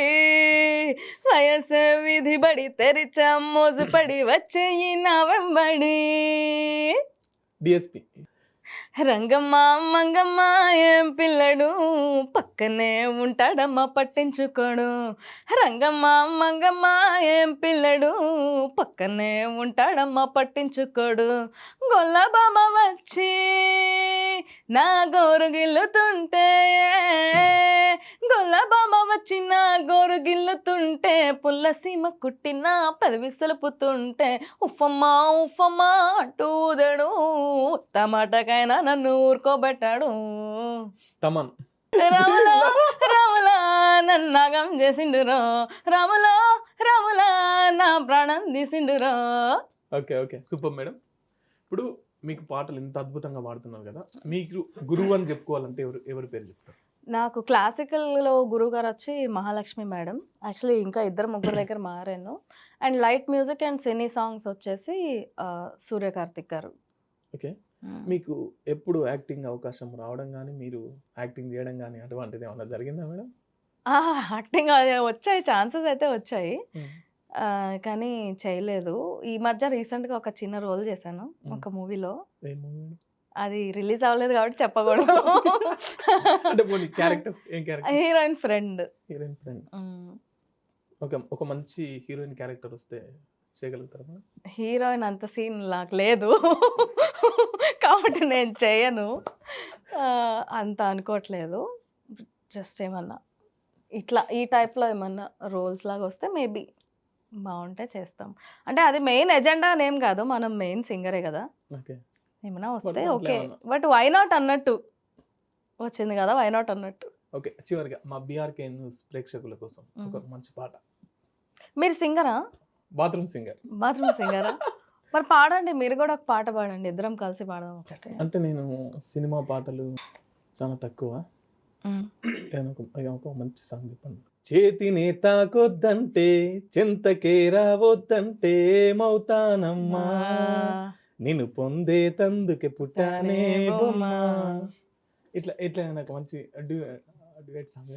వయసే విధి బడి తెరిచా మోజు పడి వచ్చేయి నా వెంబడి, డిఎస్పి. రంగమ్మ మంగమ్మ ఏం పిల్లడు పక్కనే ఉంటాడమ్మ పట్టించుకోడు, రంగమ్మ మంగమ్మ ఏం పిల్లడు పక్కనే ఉంటాడమ్మ పట్టించుకోడు, గొల్లబామ వచ్చి నా గోరు గిల్లుతుంటే, గొల్లబామ వచ్చి నా గోరు గిల్లుతుంటే, పుల్ల సీమ కుట్టిన పెదవి సలుపుతుంటే, ఉఫమ్మా ఉఫమ్మా అంటూ ఊదడు, టమాటకైనా నన్ను ఊరుకోబెట్టాడు, తమన్. రాములా రాములా నన్నాగం చేసిండురో, రాములా రాములా నా ప్రాణం తీసిండురో. Okay okay super madam. ఇప్పుడు మీకు పాటలు ఇంత అద్భుతంగా పాడుతున్నారు కదా, మీకు గురువు అని చెప్పుకోవాలంటే ఎవరి పేరు చెప్తారు? నాకు క్లాసికల్లో గురువు గారు వచ్చి మహాలక్ష్మి మేడం. యాక్చువల్లీ ఇంకా ఇద్దరు ముగ్గురు దగ్గర మారాను. And light music and cine songs వచ్చేసి సూర్య కార్తిక్ గారు. ఓకే. మీకు ఎప్పుడు యాక్టింగ్ అవకాశం రావడం కానీ, మీరు యాక్టింగ్ చేయడం కానీ అటువంటిది ఏమన్నా జరిగిందా మేడం? యాక్టింగ్ వచ్చాయి, ఛాన్సెస్ అయితే వచ్చాయి, కానీ చేయలేదు. ఈ మధ్య రీసెంట్గా ఒక చిన్న రోల్ చేశాను ఒక మూవీలో. ఏం మూవీ? అది రిలీజ్ అవ్వలేదు కాబట్టి చెప్పకూడదు. అంటే క్యారెక్టర్ ఏం character? Heroine friend. Heroine friend. ఒక మంచి హీరోయిన్ క్యారెక్టర్ వస్తే చేయగలుగుతారా? హీరోయిన్ అంత సీన్ నాకు లేదు కాబట్టి నేను చేయను, అంత అనుకోవట్లేదు. జస్ట్ ఏమన్నా ఇట్లా ఈ టైప్లో ఏమన్నా రోల్స్ లాగా వస్తే మేబీ బాగుంటే చేస్తాం. అంటే అది మెయిన్ ఎజెండా అనేం కాదు, మనం మెయిన్ సింగరే కదా, ఓకే. ఏమైనా వస్తే ఓకే, బట్ వై నాట్ అన్నట్టు వచ్చింది కదా, వై నాట్ అన్నట్టు. ఓకే. చివరిగా మా బీఆర్కే న్యూస్ ప్రేక్షకుల కోసం ఒక మంచి పాట. మీరు సింగరా? Bathroom singer. బాత్రూమ్ సింగరా? మరి పాడండి, మీరు కూడా ఒక పాట పాడండి, ఇద్దరం కలిసి పాడదాం ఒకటి. అంటే నేను సినిమా పాటలు చాలా తక్కువ. ఒక మంచి సాంగ్ చెప్పండి. చేతిని తాకొద్దంటే చింతకే రావద్దంటే మౌతానమ్మా, నిన్ను పొందే తందుకే పుట్టానే బొమ్మా. ఇట్లా ఇట్లా నాకు మంచి డ్యూయట్ సాంగ్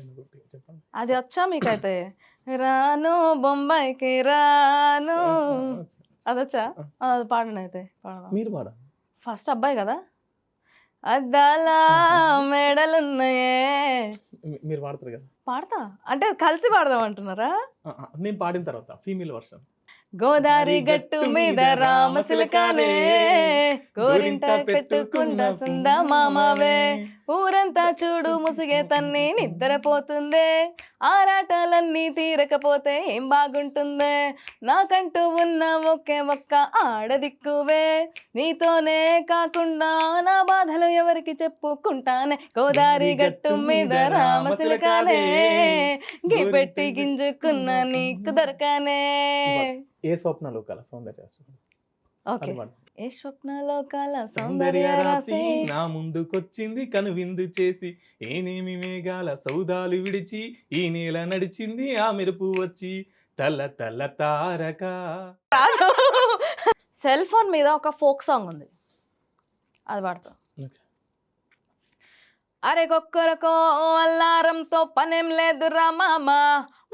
చెప్పండి. అది వచ్చా మీకైతే? రాను బొంబాయికి రాను, అది వచ్చా? అది పాడండి అయితే. మీరు పాడండి. ఫస్ట్ అబ్బాయి కదా. అద్దాల మెడలున్నాయే, మీరు పాడతారు కదా. పాడతా అంటే కలిసి పాడదాం అంటున్నారా? నేను పాడిన తర్వాత ఫీమేల్ వర్షన్. గోదారి గట్టు మీద రామసిలకానే, గోరింట పెట్టుకున్న సుందా మామవే, ఊరంతా చూడు ముసిగే తన్ని నిద్రపోతుందే, ఆరాటాలన్నీ తీరకపోతే ఏం బాగుంటుందే, నాకంటూ ఉన్న ఒకే ఒక్క ఆడదిక్కువే, నీతోనే కాకుండా నా బాధలు ఎవరికి చెప్పుకుంటానే, గోదారి గట్టు మీద రామసిలకానే, గీ పెట్టి గింజుకున్న నీకు దొరకనే. ఏ స్వప్నాలు కల సౌందర్య? ఓకే. అది పాడు. ఏ స్వప్నలోకాల సౌందర్య సౌందర్య రాశి రాశి. నా ముందుకొచ్చింది కనువిందు చేసి ఏనేమి మేఘాల సౌదాలు విడిచి ఈ నేల నడిచింది ఆ మెరుపు వచ్చి తల తల తారక. కాదు. సెల్ ఫోన్ మీద ఒక ఫోక్ సాంగ్ ఉంది. అది పాడతా. ఓకే. అరె కొక్కరకో అల్లారంతో పనేం లేదురా మామ,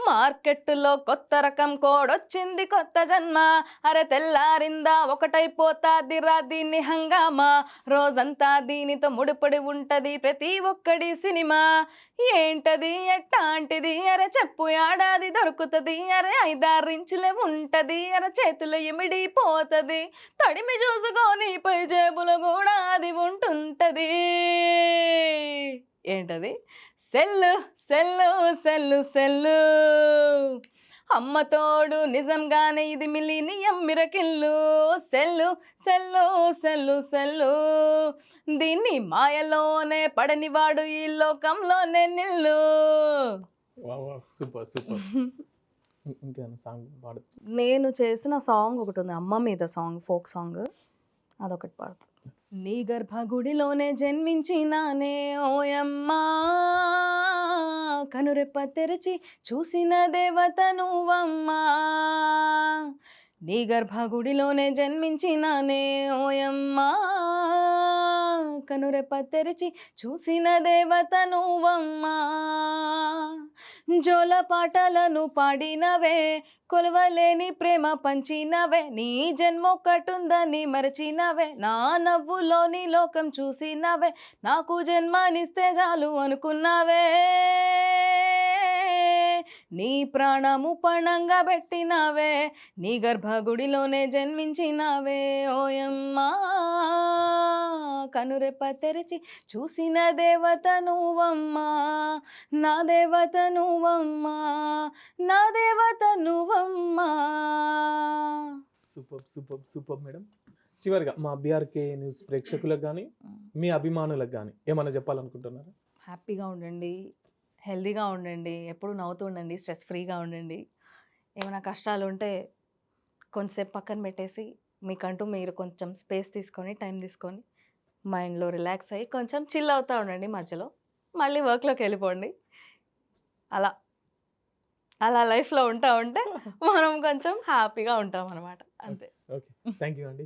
మార్కెట్టులో కొత్త రకం కోడొచ్చింది కొత్త జన్మ. అరె తెల్లారిందా ఒకటైపోతాదిరా దీన్ని హంగామా, రోజంతా దీనితో ముడిపడి ఉంటది ప్రతి ఒక్కడి సినిమా. ఏంటది ఎట్టాంటిది అరె చెప్పు ఏడాది దొరుకుతది, అరె 5-6 ఇంచులే ఉంటది, అరె చేతులు ఇమిడిపోతది, తడిమి చూసుకొని పై జేబులో కూడా అది ఉంటుంటది. ఏంటది? సెల్లు సెల్లు సెల్లు సెల్లు, అమ్మ తోడు నిజంగానే ఇది millennium miracle. Cell cell cell cell, దీన్ని మాయలోనే పడనివాడు ఈ లోకంలోనే నిల్లు. Super super. ఇంకా సాంగ్ పాడు. నేను చేసిన సాంగ్ ఒకటి ఉంది, అమ్మ మీద సాంగ్, ఫోక్ సాంగ్, అదొకటి పాడుతా. నీ గర్భగుడిలోనే జన్మించినానే ఓయమ్మా, కనురెప్ప తెరిచి చూసిన దేవత నువ్వమ్మా. నీ గర్భగుడిలోనే జన్మించినానే ఓయమ్మా, కనురెప్ప తెరిచి చూసిన దేవత నువ్వమ్మా. జోల పాటలను పాడినవే, కొలవలేని ప్రేమ పంచినవే, నీ జన్మొక్కటుందని మరచినవే, నా నవ్వులోని లోకం చూసినవే, నాకు జన్మనిస్తే చాలు అనుకున్నావే. నీ ప్రాణము పణంగా పెట్టినవే, నీ గర్భగుడిలోనే జన్మించినవే ఓయమ్మా, కనురెప్ప తెరిచి చూసిన దేవత నువ్వమ్మా, నా దేవత నువ్వమ్మా, నా దేవత నువ్వమ్మా. Super super super madam. చివరిగా మా బీఆర్కే న్యూస్ ప్రేక్షకులకు కానీ మీ అభిమానులకు కానీ ఏమైనా చెప్పాలనుకుంటున్నారా? హ్యాపీగా ఉండండి, హెల్దీగా ఉండండి, ఎప్పుడు నవ్వుతూ ఉండండి, స్ట్రెస్ ఫ్రీగా ఉండండి. ఏమైనా కష్టాలు ఉంటే కొంచెంసేపు పక్కన పెట్టేసి మీకంటూ మీరు కొంచెం స్పేస్ తీసుకొని, టైం తీసుకొని, మైండ్లో రిలాక్స్ అయ్యి కొంచెం చిల్ అవుతూ ఉండండి. మధ్యలో మళ్ళీ వర్క్లోకి వెళ్ళిపోండి. అలా అలా లైఫ్లో ఉంటా ఉంటే మనం కొంచెం హ్యాపీగా ఉంటాం అనమాట, అంతే. ఓకే. థ్యాంక్ యూ అండి.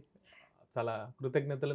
చాలా కృతజ్ఞతలు.